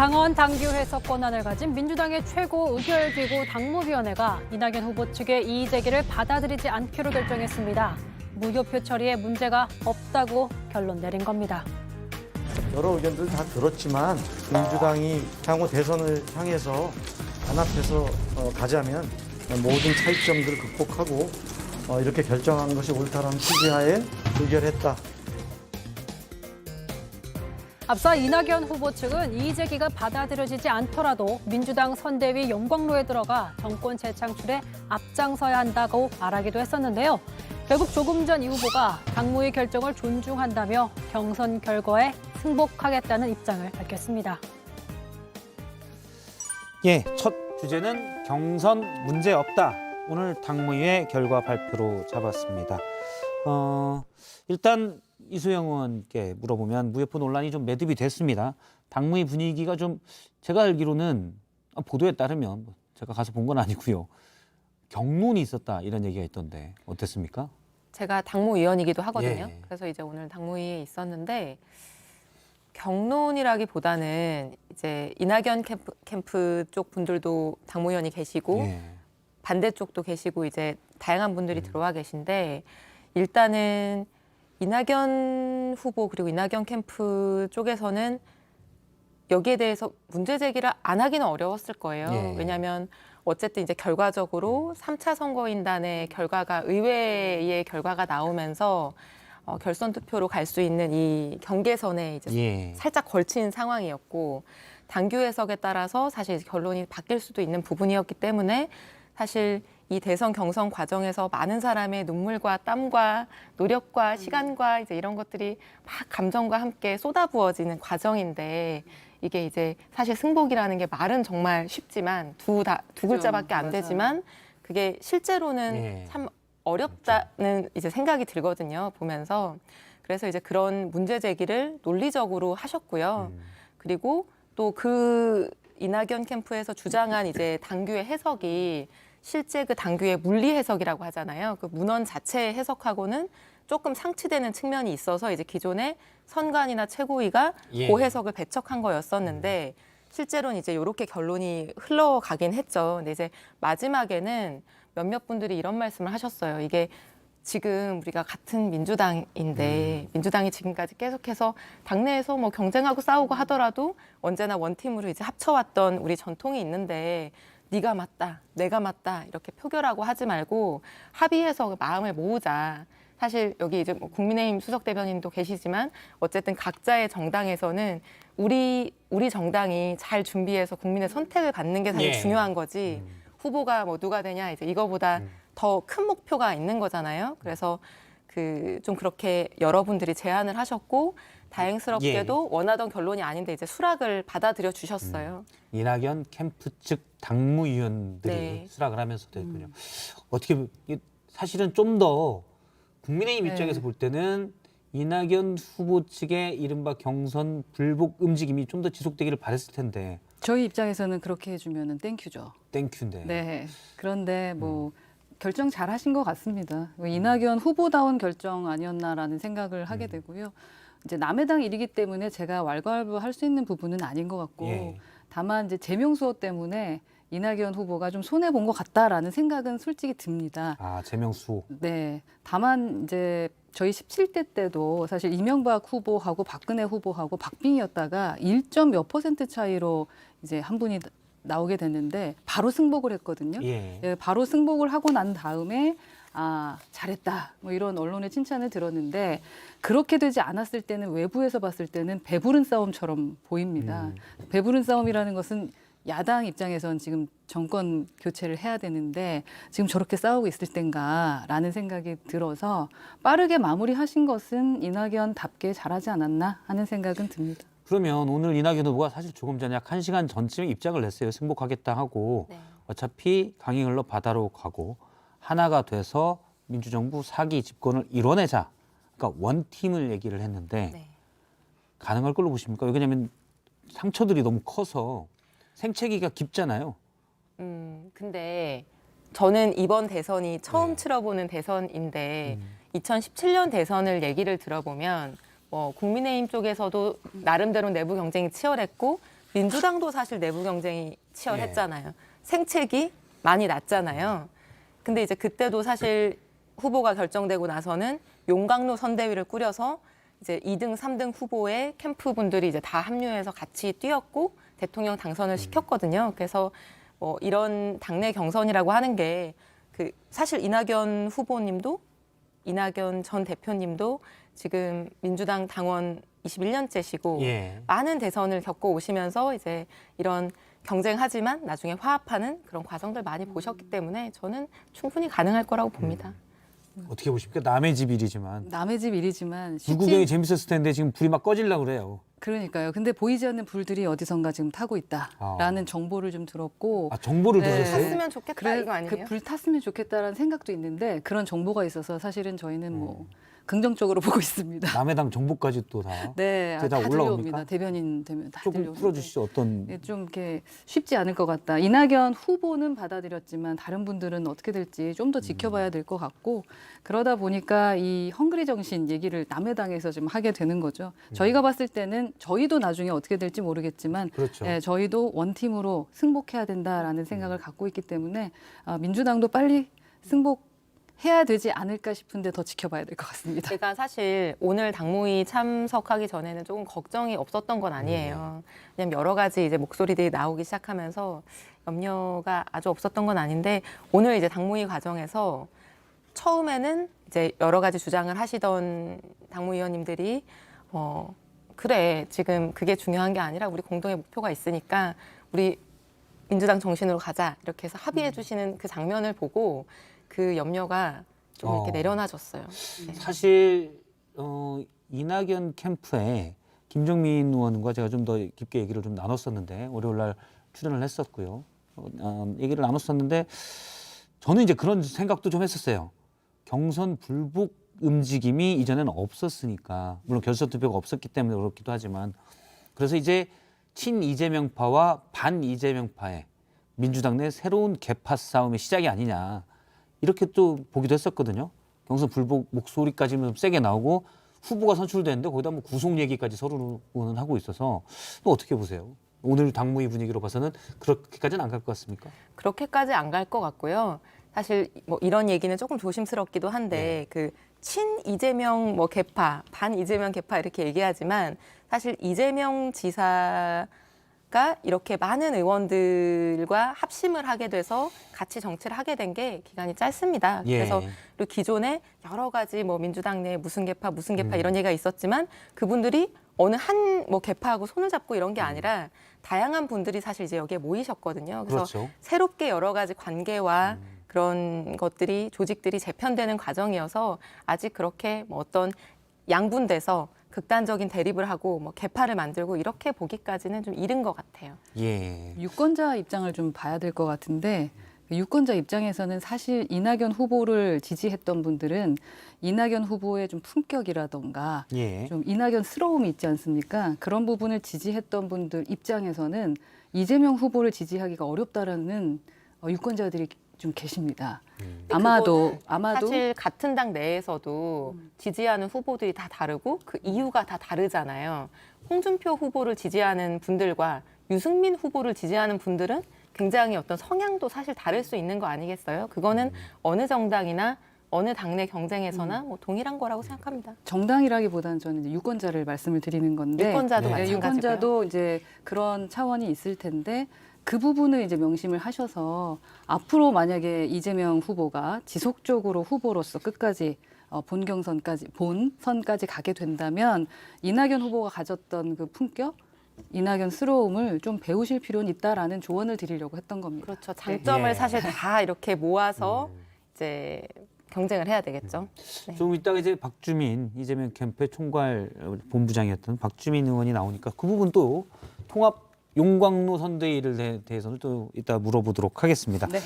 강원 당규에서 권한을 가진 민주당의 최고 의결기구 당무위원회가 이낙연 후보 측의 이의 제기를 받아들이지 않기로 결정했습니다. 무효표 처리에 문제가 없다고 결론 내린 겁니다. 여러 의견들 다 들었지만 민주당이 향후 대선을 향해서 단합해서 가자면 모든 차이점들을 극복하고 이렇게 결정한 것이 옳다라는 취지하에 의결했다. 앞서 이낙연 후보 측은 이의 제기가 받아들여지지 않더라도 민주당 선대위 영광로에 들어가 정권 재창출에 앞장서야 한다고 말하기도 했었는데요. 결국 조금 전 이 후보가 당무의 결정을 존중한다며 경선 결과에 승복하겠다는 입장을 밝혔습니다. 예, 첫 주제는 경선 문제 없다. 오늘 당무위의 결과 발표로 잡았습니다. 일단 이수영 의원께 물어보면 무효표 논란이 좀 매듭이 됐습니다. 당무위 분위기가 좀 제가 알기로는 보도에 따르면 제가 가서 본 건 아니고요. 경론이 있었다 이런 얘기가 있던데 어땠습니까? 제가 당무위원이기도 하거든요. 예. 그래서 이제 오늘 당무위에 있었는데 경론이라기보다는 이제 이낙연 캠프 쪽 분들도 당무위원이 계시고 예. 반대쪽도 계시고 이제 다양한 분들이 들어와 계신데 일단은 이낙연 후보 그리고 이낙연 캠프 쪽에서는 여기에 대해서 문제 제기를 안 하기는 어려웠을 거예요. 예. 왜냐하면 어쨌든 이제 결과적으로 3차 선거인단의 결과가 의회의 결과가 나오면서 결선 투표로 갈 수 있는 이 경계선에 이제 예. 살짝 걸친 상황이었고 당규 해석에 따라서 사실 결론이 바뀔 수도 있는 부분이었기 때문에 사실 이 대선 경선 과정에서 많은 사람의 눈물과 땀과 노력과 시간과 이제 이런 것들이 막 감정과 함께 쏟아부어지는 과정인데 이게 이제 사실 승복이라는 게 말은 정말 쉽지만 두 글자밖에 안 되지만 그게 실제로는 예. 참 어렵다는 이제 생각이 들거든요, 보면서. 그래서 이제 그런 문제 제기를 논리적으로 하셨고요. 그리고 또 그 이낙연 캠프에서 주장한 이제 당규의 해석이 실제 그 당규의 물리 해석이라고 하잖아요. 그 문헌 자체의 해석하고는 조금 상치되는 측면이 있어서 이제 기존의 선관위나 최고위가 예. 그 해석을 배척한 거였었는데 실제로는 이제 이렇게 결론이 흘러가긴 했죠. 근데 이제 마지막에는 몇몇 분들이 이런 말씀을 하셨어요. 이게 지금 우리가 같은 민주당인데 민주당이 지금까지 계속해서 당내에서 뭐 경쟁하고 싸우고 하더라도 언제나 원팀으로 이제 합쳐왔던 우리 전통이 있는데 네가 맞다, 내가 맞다 이렇게 표결하고 하지 말고 합의해서 마음을 모으자. 사실 여기 이제 뭐 국민의힘 수석 대변인도 계시지만 어쨌든 각자의 정당에서는 우리 정당이 잘 준비해서 국민의 선택을 받는 게 사실 예. 중요한 거지. 후보가 뭐 누가 되냐 이제 이거보다 더 큰 목표가 있는 거잖아요. 그래서 좀 그렇게 여러분들이 제안을 하셨고 다행스럽게도 원하던 결론이 아닌데 이제 수락을 받아들여 주셨어요. 이낙연 캠프 측 당무위원들이 네. 수락을 하면서 됐군요. 어떻게 사실은 좀 더 국민의힘 입장에서 볼 때는 이낙연 후보 측의 이른바 경선 불복 움직임이 좀 더 지속되기를 바랬을 텐데 저희 입장에서는 그렇게 해주면은 땡큐죠. 땡큐인데. 네. 그런데 뭐 결정 잘 하신 것 같습니다. 이낙연 후보다운 결정 아니었나라는 생각을 하게 되고요. 이제 남의 당 일이기 때문에 제가 왈가왈부할 수 있는 부분은 아닌 것 같고 예. 다만 이제 제명수호 때문에 이낙연 후보가 좀 손해 본 것 같다라는 생각은 솔직히 듭니다. 아, 제명수. 네. 다만 이제 저희 17대 때도 사실 이명박 후보하고 박근혜 후보하고 박빙이었다가 1몇 퍼센트 차이로 이제 한 분이 나오게 됐는데 바로 승복을 했거든요. 예. 예, 바로 승복을 하고 난 다음에 잘했다. 뭐 이런 언론의 칭찬을 들었는데 그렇게 되지 않았을 때는 외부에서 봤을 때는 배부른 싸움처럼 보입니다. 배부른 싸움이라는 것은 야당 입장에선 지금 정권 교체를 해야 되는데 지금 저렇게 싸우고 있을 땐가라는 생각이 들어서 빠르게 마무리하신 것은 이낙연답게 잘하지 않았나 하는 생각은 듭니다. 그러면 오늘 이낙연 후보가 사실 조금 전에 약 1시간 전쯤에 입장을 냈어요. 승복하겠다 하고 네. 어차피 강이 흘러 바다로 가고 하나가 돼서 민주정부 4기 집권을 이뤄내자. 그러니까 원팀을 얘기를 했는데 네. 가능할 걸로 보십니까? 왜냐하면 상처들이 너무 커서 생채기가 깊잖아요. 근데 저는 이번 대선이 처음 네. 치러보는 대선인데 2017년 대선을 얘기를 들어보면 국민의힘 쪽에서도 나름대로 내부 경쟁이 치열했고 민주당도 사실 내부 경쟁이 치열했잖아요. 생채기 많이 났잖아요. 근데 이제 그때도 사실 후보가 결정되고 나서는 용광로 선대위를 꾸려서 이제 2등, 3등 후보의 캠프분들이 이제 다 합류해서 같이 뛰었고 대통령 당선을 시켰거든요. 그래서 뭐 이런 당내 경선이라고 하는 게 그 사실 이낙연 후보님도 이낙연 전 대표님도 지금 민주당 당원 21년째시고 예. 많은 대선을 겪어 오시면서 이제 이런 경쟁하지만 나중에 화합하는 그런 과정들 많이 보셨기 때문에 저는 충분히 가능할 거라고 봅니다. 어떻게 보십니까? 남의 집 일이지만 남의 집 일이지만 불구경이 재밌었을 텐데 지금 불이 막 꺼지려고 그래요. 그러니까요. 근데 보이지 않는 불들이 어디선가 지금 타고 있다라는 정보를 좀 들었고 아, 정보를 네. 들으셨어요? 탔으면 좋겠다 이거 아니에요? 그 불 탔으면 좋겠다라는 생각도 있는데 그런 정보가 있어서 사실은 저희는 뭐 긍정적으로 보고 있습니다. 남의 당 정보까지 또 다. 네, 그게 다 다 올라옵니까? 들려옵니다. 대변인 되면 다 조금 들려옵니다. 풀어주시죠. 어떤 예, 좀 이렇게 쉽지 않을 것 같다. 이낙연 후보는 받아들였지만 다른 분들은 어떻게 될지 좀 더 지켜봐야 될 것 같고 그러다 보니까 이 헝그리 정신 얘기를 남의 당에서 좀 하게 되는 거죠. 저희가 봤을 때는 저희도 나중에 어떻게 될지 모르겠지만 그렇죠. 예, 저희도 원팀으로 승복해야 된다라는 생각을 갖고 있기 때문에 민주당도 빨리 승복해야 되지 않을까 싶은데 더 지켜봐야 될 것 같습니다. 제가 사실 오늘 당무위 참석하기 전에는 조금 걱정이 없었던 건 아니에요. 왜냐면 여러 가지 이제 목소리들이 나오기 시작하면서 염려가 아주 없었던 건 아닌데 오늘 이제 당무위 과정에서 처음에는 이제 여러 가지 주장을 하시던 당무위원님들이 그래 지금 그게 중요한 게 아니라 우리 공동의 목표가 있으니까 우리 민주당 정신으로 가자 이렇게 해서 합의해 주시는 그 장면을 보고 그 염려가 좀 이렇게 내려놔졌어요. 네. 사실 이낙연 캠프에 김종민 의원과 제가 좀 더 깊게 얘기를 좀 나눴었는데 월요일 날 출연을 했었고요. 얘기를 나눴었는데 저는 이제 그런 생각도 좀 했었어요. 경선 불복 움직임이 이전에는 없었으니까 물론 결선 투표가 없었기 때문에 그렇기도 하지만 그래서 이제 친 이재명파와 반 이재명파의 민주당 내 새로운 계파 싸움의 시작이 아니냐 이렇게 또 보기도 했었거든요. 경선 불복 목소리까지는 좀 세게 나오고 후보가 선출되는데 거기다 뭐 구속 얘기까지 서로는 하고 있어서 또 어떻게 보세요? 오늘 당무위 분위기로 봐서는 그렇게까지는 안 갈 것 같습니까? 그렇게까지 안 갈 것 같고요. 사실 뭐 이런 얘기는 조금 조심스럽기도 한데 그 친 이재명 뭐 개파, 반 이재명 개파 이렇게 얘기하지만 사실 이재명 지사가 이렇게 많은 의원들과 합심을 하게 돼서 같이 정치를 하게 된 게 기간이 짧습니다. 예. 그래서 그리고 기존에 여러 가지 뭐 민주당 내 무슨 개파 이런 얘기가 있었지만 그분들이 어느 한 뭐 개파하고 손을 잡고 이런 게 아니라 다양한 분들이 사실 이제 여기에 모이셨거든요. 그래서 그렇죠. 새롭게 여러 가지 관계와 그런 것들이 조직들이 재편되는 과정이어서 아직 그렇게 뭐 어떤 양분돼서 극단적인 대립을 하고 뭐 개파를 만들고 이렇게 보기까지는 좀 이른 것 같아요. 예. 유권자 입장을 좀 봐야 될 것 같은데 유권자 입장에서는 사실 이낙연 후보를 지지했던 분들은 이낙연 후보의 좀 품격이라던가 예. 좀 이낙연스러움이 있지 않습니까? 그런 부분을 지지했던 분들 입장에서는 이재명 후보를 지지하기가 어렵다라는 유권자들이 좀 계십니다. 아마도 사실 같은 당 내에서도 지지하는 후보들이 다 다르고 그 이유가 다 다르잖아요. 홍준표 후보를 지지하는 분들과 유승민 후보를 지지하는 분들은 굉장히 어떤 성향도 사실 다를 수 있는 거 아니겠어요? 그거는 어느 정당이나 어느 당내 경쟁에서나 뭐 동일한 거라고 생각합니다. 정당이라기보다는 저는 이제 유권자를 말씀을 드리는 건데 유권자도 네. 마찬가지고요. 유권자도 이제 그런 차원이 있을 텐데 그 부분을 이제 명심을 하셔서 앞으로 만약에 이재명 후보가 지속적으로 후보로서 끝까지 본선까지 가게 된다면 이낙연 후보가 가졌던 그 품격, 이낙연스러움을 좀 배우실 필요는 있다라는 조언을 드리려고 했던 겁니다. 그렇죠. 장점을 예. 사실 다 이렇게 모아서 이제 경쟁을 해야 되겠죠. 네. 좀 이따가 이제 박주민 이재명 캠프의 총괄 본부장이었던 박주민 의원이 나오니까 그 부분 또 통합 용광로 선대위를 대해서는 또 이따 물어보도록 하겠습니다. 네.